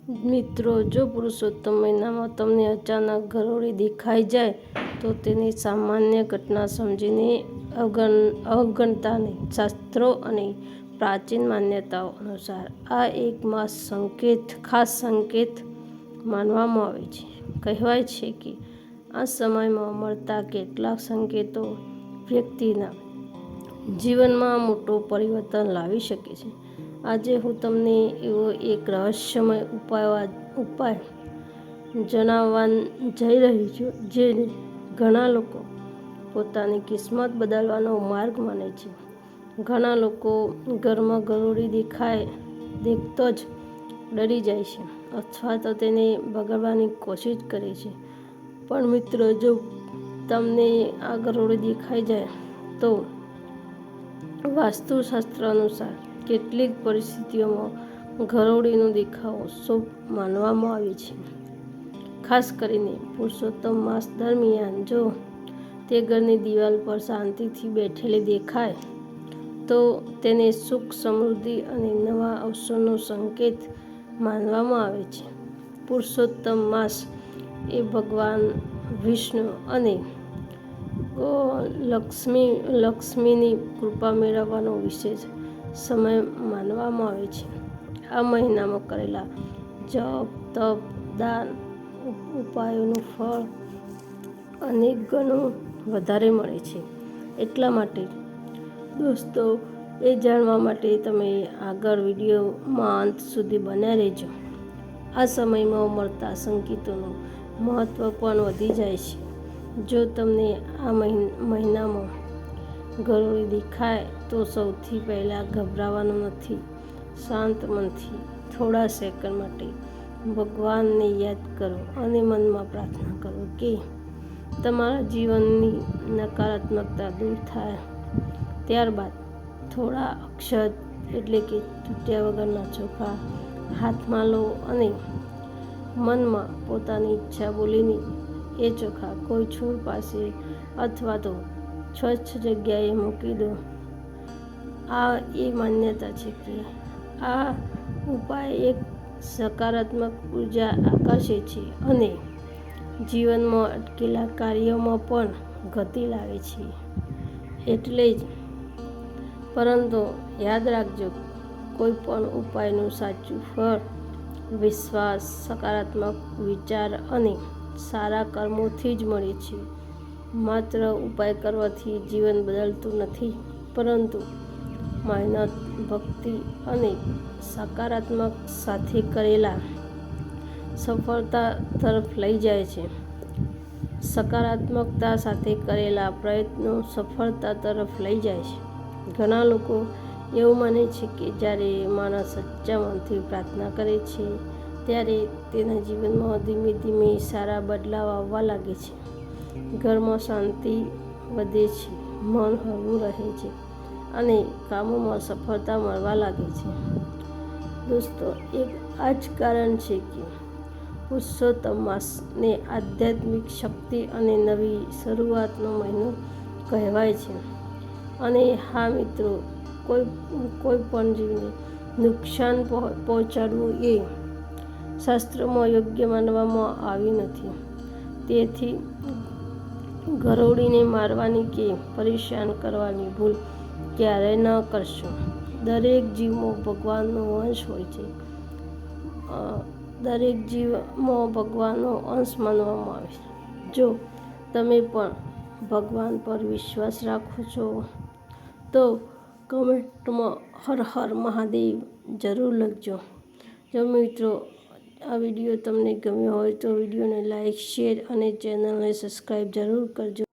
મિત્રો, જો પુરુષોત્તમ મહિનામાં તમને અચાનક ગરોળી દેખાઈ જાય તો તેની સામાન્ય ઘટના સમજીને અવગણતા નહીં. શાસ્ત્રો અને પ્રાચીન માન્યતાઓ અનુસાર આ એક ખાસ સંકેત માનવામાં આવે છે. કહેવાય છે કે આ સમયમાં મળતા કેટલાક સંકેતો વ્યક્તિના જીવનમાં મોટો પરિવર્તન લાવી શકે છે. આજે હું તમને એવો એક રહસ્યમય ઉપાય જણાવવા જઈ રહી છું, જેને ઘણા લોકો પોતાની કિસ્મત બદલવાનો માર્ગ માને છે. ઘણા લોકો ઘરમાં ગરોળી દેખતો જ ડરી જાય છે અથવા તો તેને ભગાડવાની કોશિશ કરે છે. પણ મિત્રો, જો તમને આ ગરોળી દેખાઈ જાય તો વાસ્તુશાસ્ત્ર અનુસાર કેટલીક પરિસ્થિતિઓમાં ગરોળીનો દેખાવો શુભ માનવામાં આવે છે. ખાસ કરીને પુરુષોત્તમ માસ દરમિયાન જો તે ઘરની દિવાલ પર શાંતિથી બેઠેલી દેખાય તો તેને સુખ, સમૃદ્ધિ અને નવા અવસરનો સંકેત માનવામાં આવે છે. પુરુષોત્તમ માસ એ ભગવાન વિષ્ણુ અને લક્ષ્મીની કૃપા મેળવવાનો વિશેષ સમય માનવામાં આવે છે. આ મહિનામાં કરેલા જપ, તપ, દાન, ઉપાયોનું ફળ અનેક ગણું વધારે મળે છે. એટલા માટે દોસ્તો, એ જાણવા માટે તમે આગળ વિડીયોમાં અંત સુધી બન્યા રહેજો. આ સમયમાં મળતા સંકેતોનું મહત્ત્વ પણ વધી જાય છે. જો તમને આ મહિનામાં ગરોળી દેખાય તો સૌથી પહેલાં ગભરાવાનું નથી. શાંત મનથી થોડા સેકન્ડ માટે ભગવાનને યાદ કરો અને મનમાં પ્રાર્થના કરો કે તમારા જીવનની નકારાત્મકતા દૂર થાય. ત્યારબાદ થોડા અક્ષત એટલે કે તૂટ્યા વગરના ચોખા હાથમાં લો અને મનમાં પોતાની ઈચ્છા બોલીને એ ચોખા કોઈ છોડ પાસે અથવા તો સ્વચ્છ જગ્યાએ મૂકી દો. આ એ માન્યતા છે કે આ ઉપાય એક સકારાત્મક ઉર્જા આકર્ષે છે અને જીવનમાં અટકેલા કાર્યોમાં પણ ગતિ લાવે છે. એટલે જ પરંતુ યાદ રાખજો, કોઈ પણ ઉપાયનું સાચું ફળ વિશ્વાસ, સકારાત્મક વિચાર અને સારા કર્મોથી જ મળે છે. માત્ર ઉપાય કરવાથી જીવન બદલતું નથી, પરંતુ મહેનત, ભક્તિ અને સકારાત્મક સાથે કરેલા સફળતા તરફ લઈ જાય છે. સકારાત્મકતા સાથે કરેલા પ્રયત્નો સફળતા તરફ લઈ જાય છે. ઘણા લોકો એવું માને છે કે જ્યારે માણસ સચ્ચા મનથી પ્રાર્થના કરે છે ત્યારે તેના જીવનમાં ધીમે ધીમે સારા બદલાવ આવવા લાગે છે. ઘરમાં શાંતિ વધે છે, મન હળવું રહે છે અને કામોમાં સફળતા મળવા લાગે છે. દોસ્તો, એક આ જ કારણ છે કે પુરુષોત્તમ માસને આધ્યાત્મિક શક્તિ અને નવી શરૂઆતનો મહિનો કહેવાય છે. અને હા મિત્રો, કોઈ પણ જીવને નુકસાન પહોંચાડવું એ શાસ્ત્રોમાં યોગ્ય માનવામાં આવ્યું નથી. તેથી ગરોળીને મારવાની કે પરેશાન કરવાની ભૂલ ક્યારેય ન કરશો. દરેક જીવમાં ભગવાનનો અંશ હોય છે. દરેક જીવમાં ભગવાનનો અંશ માનવામાં આવે છે. જો તમે પણ ભગવાન પર વિશ્વાસ રાખો છો તો કમેન્ટમાં હર હર મહાદેવ જરૂર લખજો. જો મિત્રો, આ વિડીયો તમને ગમ્યો હોય તો વિડીયોને લાઈક, શેર અને ચેનલને સબસ્ક્રાઈબ જરૂર કરજો.